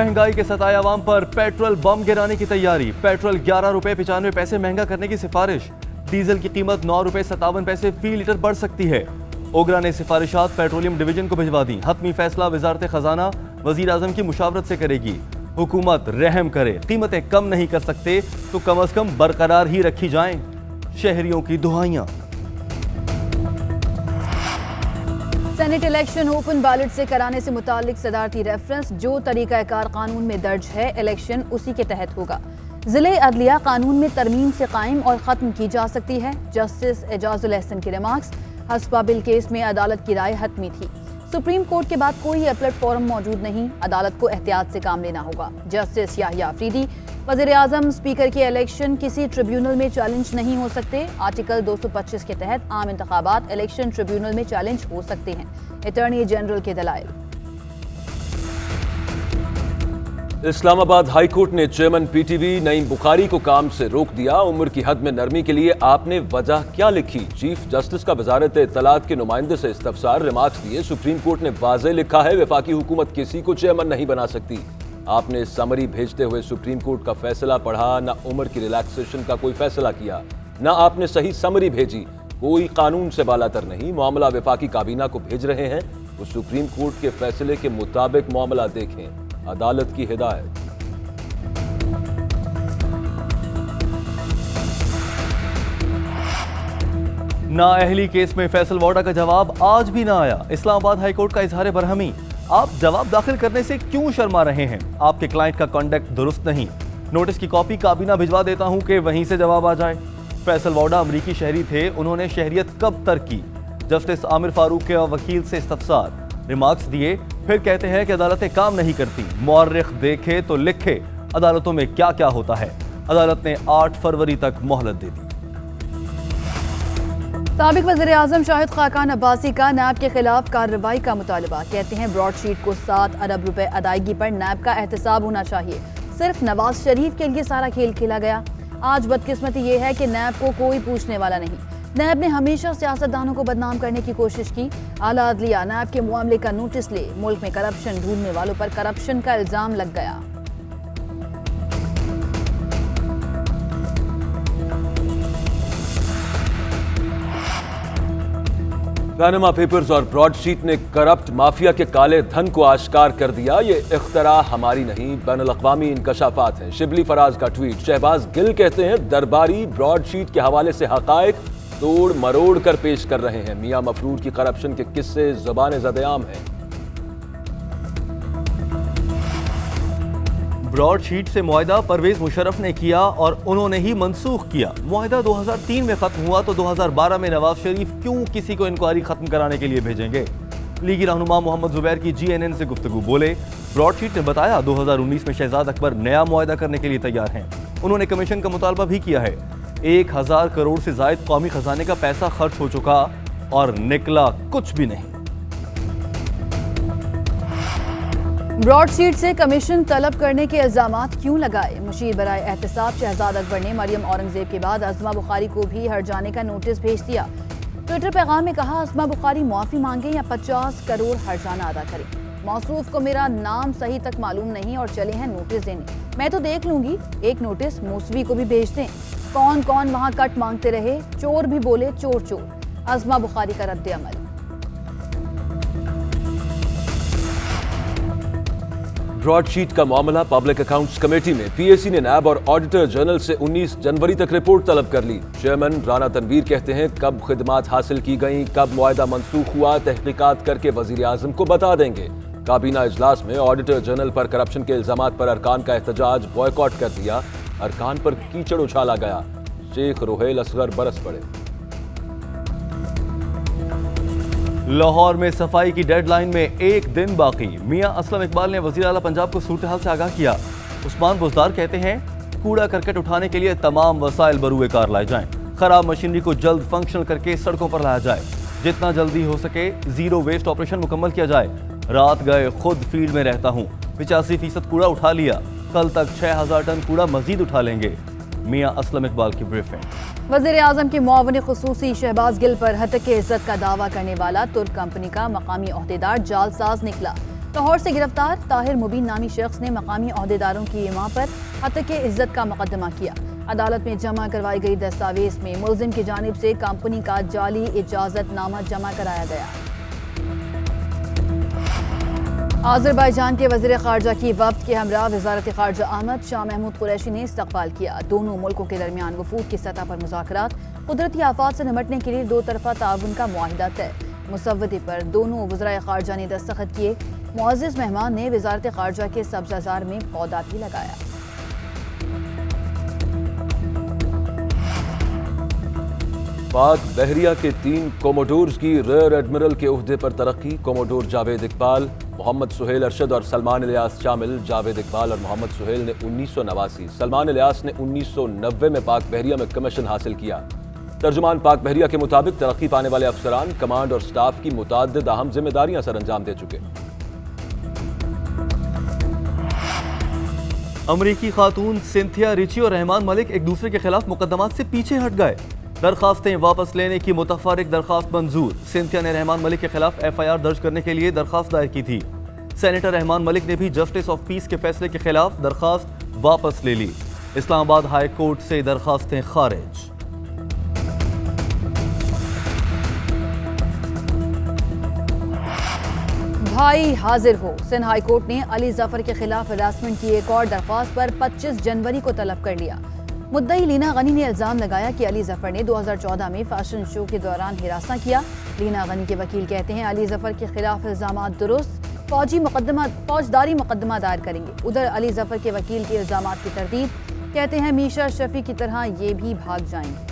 महंगाई के सताए अवाम पर पेट्रोल बम गिराने की तैयारी। पेट्रोल 11 रुपए 95 पैसे महंगा करने की सिफारिश। डीजल की कीमत 9 रुपए 57 पैसे फी लीटर बढ़ सकती है। ओगरा ने सिफारिशात पेट्रोलियम डिवीजन को भिजवा दी। हतमी फैसला वजारत खजाना वजीर आजम की मुशावरत से करेगी। हुकूमत रहम करे, कीमतें कम नहीं कर सकते तो कम अज कम बरकरार ही रखी जाएं। शहरियों की दुआइयां। सेनेट इलेक्शन ओपन बैलेट से कराने से मुतालिक सदारती रेफरेंस जो तरीकाकार कानून में दर्ज है, इलेक्शन उसी के तहत होगा। जिले अदलिया कानून में तरमीम से कायम और ख़त्म की जा सकती है। जस्टिस एजाजुल एहसन के रिमार्क्स। हस्पा बिल केस में अदालत की राय हतमी थी। सुप्रीम कोर्ट के बाद कोई अपीलेट फोरम मौजूद नहीं, अदालत को एहतियात से काम लेना होगा। जस्टिस याहिया अफरीदी। वज़ीर आज़म स्पीकर के इलेक्शन किसी ट्रिब्यूनल में चैलेंज नहीं हो सकते। आर्टिकल 225 के तहत आम इंतखाबात इलेक्शन ट्रिब्यूनल में चैलेंज हो सकते हैं। अटॉर्नी जनरल के दलाइल। इस्लामाबाद हाई कोर्ट ने चेयरमैन पीटीवी नईम बुखारी को काम से रोक दिया। उम्र की हद में नरमी के लिए आपने वजह क्या लिखी? चीफ जस्टिस का वजारत इत्तलात के नुमाइंदे से इस्तफसार। रिमार्क्स दिए। सुप्रीम कोर्ट ने वाज़ेह लिखा है वफाकी हुकूमत किसी को चेयरमैन नहीं बना सकती। आपने समरी भेजते हुए सुप्रीम कोर्ट का फैसला पढ़ा, न उम्र की रिलैक्सेशन का कोई फैसला किया, न आपने सही समरी भेजी। कोई कानून से बालातर नहीं। मामला वफाकी काबीना को भेज रहे हैं तो सुप्रीम कोर्ट के फैसले के मुताबिक मामला देखें। अदालत की हिदायत। नाअहली केस में फैसल वाडा का जवाब आज भी ना आया। इस्लामाबाद हाई कोर्ट का इजहार बरहमी। आप जवाब दाखिल करने से क्यों शर्मा रहे हैं? आपके क्लाइंट का कॉन्डक्ट दुरुस्त नहीं। नोटिस की कॉपी काबीना भिजवा देता हूं कि वहीं से जवाब आ जाए। फैसल वाडा अमरीकी शहरी थे, उन्होंने शहरियत कब तर्क की? जस्टिस आमिर फारूक के वकील से इस्तफसार। रिमार्क्स दिए। फिर कहते हैं कि अदालतें काम नहीं करती। मौर्रिख देखे तो लिखे अदालतों में क्या क्या होता है। अदालत ने 8 फरवरी तक मोहलत दे दी। साबिक वज़ीर आज़म शाहिद खाकान अब्बासी का नैब के खिलाफ कार्रवाई का मुतालबा। कहते हैं ब्रॉडशीट को 7 अरब रुपए अदायगी पर नैब का एहतसाब होना चाहिए। सिर्फ नवाज शरीफ के लिए सारा खेल खेला गया। आज बदकिस्मती ये है कि नैब को कोई पूछने वाला नहीं। नैब ने हमेशा सियासतदानों को बदनाम करने की कोशिश की। आला अदलिया नैब के मामले का नोटिस ले। मुल्क में करप्शन ढूंढने वालों पर करप्शन का इल्जाम लग गया। पैनामा पेपर्स और ब्रॉडशीट ने करप्ट माफिया के काले धन को आश्कार कर दिया। ये इख्तरा हमारी नहीं, बैनुल-अक़वामी इंकशाफात हैं। शिबली फराज का ट्वीट। शहबाज गिल कहते हैं दरबारी ब्रॉडशीट के हवाले से हकायक तोड़ मरोड़ कर पेश कर रहे हैं। मियां मफरूर की करप्शन के किस्से ज़बान ज़देआम हैं। ब्रॉडशीट से मुआहदा परवेज मुशर्रफ ने किया और उन्होंने ही मनसूख किया। मुआहदा 2003 में खत्म हुआ तो 2012 में नवाज शरीफ क्यों किसी को इंक्वायरी खत्म कराने के लिए भेजेंगे? लीगी रहनुमा मोहम्मद जुबैर की GNN से गुफ्तगू। बोले ब्रॉडशीट ने बताया 2019 में शहजाद अकबर नया मुआहदा करने के लिए तैयार हैं। उन्होंने कमीशन का मुतालबा भी किया है। 1000 करोड़ से जायद कौमी खजाने का पैसा खर्च हो चुका और निकला कुछ भी नहीं। ब्रॉडशीट से कमीशन तलब करने के इल्जामात क्यों लगाए? मुशीर बराए एहतसाब शहजाद अकबर ने मरियम औरंगजेब के बाद अज़मा बुखारी को भी हट जाने का नोटिस भेज दिया। ट्विटर पैगाम में कहा अज़मा बुखारी माफी मांगे या 50 करोड़ हर्जाना अदा करें। मौसूफ को मेरा नाम सही तक मालूम नहीं और चले हैं नोटिस देने। मैं तो देख लूंगी। एक नोटिस मौसवी को भी भेज दें। कौन कौन वहां कट मांगते रहे? चोर भी बोले चोर चोर। अज़मा बुखारी का रद्द अमल। ब्रॉडशीट का मामला पब्लिक अकाउंट्स कमेटी में। PAC ने नैब और ऑडिटर जनरल से 19 जनवरी तक रिपोर्ट तलब कर ली। चेयरमैन राना तनवीर कहते हैं कब खिदमात हासिल की गई, कब मुआहदा मंसूख हुआ, तहकीकात करके वजीर आजम को बता देंगे। काबीना इजलास में ऑडिटर जनरल पर करप्शन के इल्जामात पर अरकान का एहतजाज बॉयकॉट कर दिया। अरकान पर कीचड़ उछाला गया। शेख रोहेल असगर बरस पड़े। लाहौर में सफाई की डेडलाइन में 1 दिन बाकी। मियां असलम इकबाल ने वज़ीर आला पंजाब को सूरत हाल से आगाह किया। उस्मान बुज़दार कहते हैं कूड़ा करकट उठाने के लिए तमाम वसाइल बरूए कार लाए जाएं। खराब मशीनरी को जल्द फंक्शनल करके सड़कों पर लाया जाए। जितना जल्दी हो सके जीरो वेस्ट ऑपरेशन मुकम्मल किया जाए। रात गए खुद फील्ड में रहता हूँ, 85% कूड़ा उठा लिया। कल तक 6000 टन कूड़ा मजीद उठा लेंगे। मियां असलम इकबाल की ब्रीफिंग। वज़ीर आज़म के मुआविन खुसूसी शहबाज गिल पर हतक इज्जत का दावा करने वाला तुर्क कंपनी का मकामी ओहदेदार जालसाज निकला। लाहौर से गिरफ्तार ताहिर मुबीन नामी शख्स ने मकामी ओहदेदारों की इमा पर हत्या इज्जत का मुकदमा किया। अदालत में जमा करवाई गई दस्तावेज में मुलजिम की जानिब से कंपनी का जाली इजाजतनामा जमा कराया गया। आज़रबाईजान के वज़ीर ख़ारजा की वफ़द के हमरा वज़ारत ख़ारजा अहमद शाह महमूद कुरैशी ने इस्तक़बाल किया। दोनों मुल्कों के दरमियान वफ़ूद की सतह पर मुज़ाकरात, कुदरती आफ़ात से निपटने के लिए दो तरफ़ा ताउन का मुआहिदा तय। मुसव्वदे पर दोनों वज़राए ख़ारजा ने दस्तखत किए। मुअज़्ज़िज़ मेहमान ने वज़ारत ख़ारजा के सब्ज़ाज़ार में पौधा भी लगाया। पाक बहरिया के 3 कोमोडोर्स की रेयर एडमिरल के ओहदे पर तरक्की। कोमोडोर जावेद इकबाल, मोहम्मद सुहेल अरशद और सलमान इलियास शामिल। जावेद इकबाल और मोहम्मद सुहेल ने 1989, सलमान इलियास ने 1990 में पाक बहरिया में कमीशन हासिल किया। तर्जुमान पाक बहरिया के मुताबिक तरक्की पाने वाले अफसरान कमांड और स्टाफ की मुताद्दिद अहम जिम्मेदारियां सर अंजाम दे चुके। अमरीकी खातून सिंथिया रिची और रहमान मलिक एक दूसरे के खिलाफ मुकदमात से पीछे हट गए। दरखास्तें वापस लेने की मुतफारिक दरखास्त मंजूर। सिंथिया ने रहमान मलिक के खिलाफ FIR दर्ज करने के लिए दरखास्त दायर की थी। सेनेटर रहमान मलिक ने भी जस्टिस ऑफ पीस के फैसले के खिलाफ दरखास्त वापस ले ली। इस्लामाबाद हाई कोर्ट से दरखास्तें खारिज। भाई हाजिर हो। सिंध हाई कोर्ट ने अली जफर के खिलाफ हरासमेंट की एक और दरख्वास्त पर 25 जनवरी को तलब कर लिया। मुद्दई लीना गनी ने इल्जाम लगाया कि अली जफर ने 2014 में फैशन शो के दौरान हिरासा किया। लीना गनी के वकील कहते हैं अली जफर के खिलाफ इल्जामात दुरुस्त, फौजदारी मुकदमा दायर करेंगे। उधर अली जफर के वकील के इल्जामात की तरदीद, कहते हैं मीशा शफी की तरह ये भी भाग जाएंगे।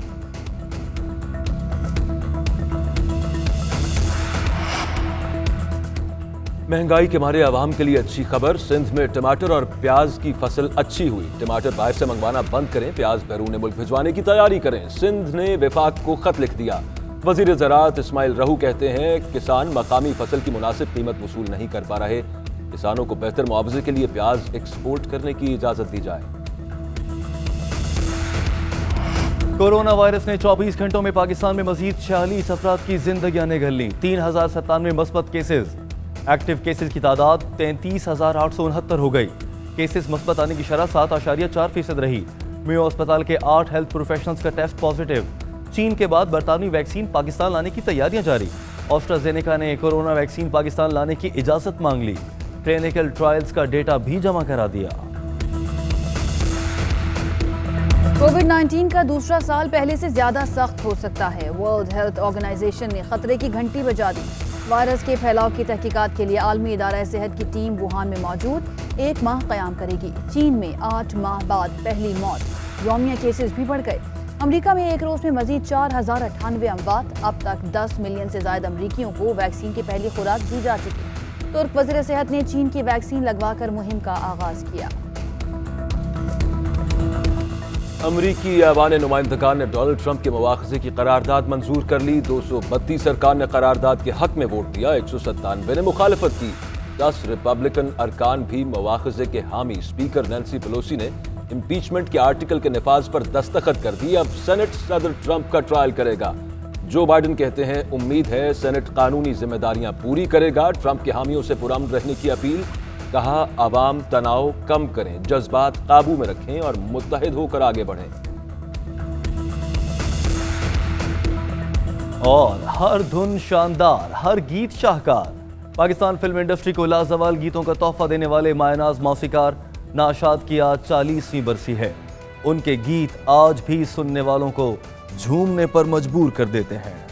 महंगाई के मारे आवाम के लिए अच्छी खबर। सिंध में टमाटर और प्याज की फसल अच्छी हुई। टमाटर बाहर से मंगवाना बंद करें, प्याज बैरून मुल्क भिजवाने की तैयारी करें। सिंध ने विफाक को खत लिख दिया। वजीर ज़राअत इस्माइल रहू कहते हैं किसान मकामी फसल की मुनासिब कीमत वसूल नहीं कर पा रहे। किसानों को बेहतर मुआवजे के लिए प्याज एक्सपोर्ट करने की इजाजत दी जाए। कोरोना वायरस ने 24 घंटों में पाकिस्तान में मजीद 46 अफराद की जिंदगियां निगल ली। 3097 मस्बत केसेस। एक्टिव केसेस की तादाद 33,869 हो गई। केसेस मस्बत आने की शरह 7.4% रही। मेयो अस्पताल के 8 हेल्थ प्रोफेशनल्स का टेस्ट पॉजिटिव। चीन के बाद बरतानवी वैक्सीन पाकिस्तान लाने की तैयारियां जारी। ऑस्ट्राजेनेका ने कोरोना वैक्सीन पाकिस्तान लाने की इजाजत मांग ली। क्लिनिकल ट्रायल्स का डेटा भी जमा करा दिया। कोविड-19 का दूसरा साल पहले से ज्यादा सख्त हो सकता है। वर्ल्ड हेल्थ ऑर्गेनाइजेशन ने खतरे की घंटी बजा दी। वायरस के फैलाव की तहकीकात के लिए आलमी इदारा सेहत की टीम वुहान में मौजूद 1 माह क़याम करेगी। चीन में 8 माह बाद पहली मौत। यौमिया केसेस भी बढ़ गए। अमरीका में एक रोज में मजीद 4098 अमवात। अब तक 10 मिलियन से ज्यादा अमरीकियों को वैक्सीन की पहली खुराक दी जा चुकी। तुर्क वज़ीर सेहत ने चीन की वैक्सीन लगवाकर मुहिम का आगाज किया। अमरीकी ऐवान नुमाइंदगान ने डोनाल्ड ट्रंप के मवाख़ज़े की करारदाद मंजूर कर ली। 232 अरकान ने करारदाद के हक में वोट दिया। 197 ने मुखालफत की। 10 रिपब्लिकन अरकान भी मवाख़ज़े के हामी। स्पीकर नैंसी पेलोसी ने इम्पीचमेंट के आर्टिकल के नफाज पर दस्तखत कर दी। अब सेनेट सदर ट्रंप का ट्रायल करेगा। जो बाइडन कहते हैं उम्मीद है सेनेट कानूनी जिम्मेदारियां पूरी करेगा। ट्रंप के हामियों से पुरअमन रहने की अपील। कहा आवाम तनाव कम करें, जज्बात काबू में रखें और मुत्तहिद होकर आगे बढ़ें। और हर धुन शानदार, हर गीत शाहकार। पाकिस्तान फिल्म इंडस्ट्री को लाजवाल गीतों का तोहफा देने वाले मायनाज मौसीकार नाशाद की आज 40वीं बरसी है। उनके गीत आज भी सुनने वालों को झूमने पर मजबूर कर देते हैं।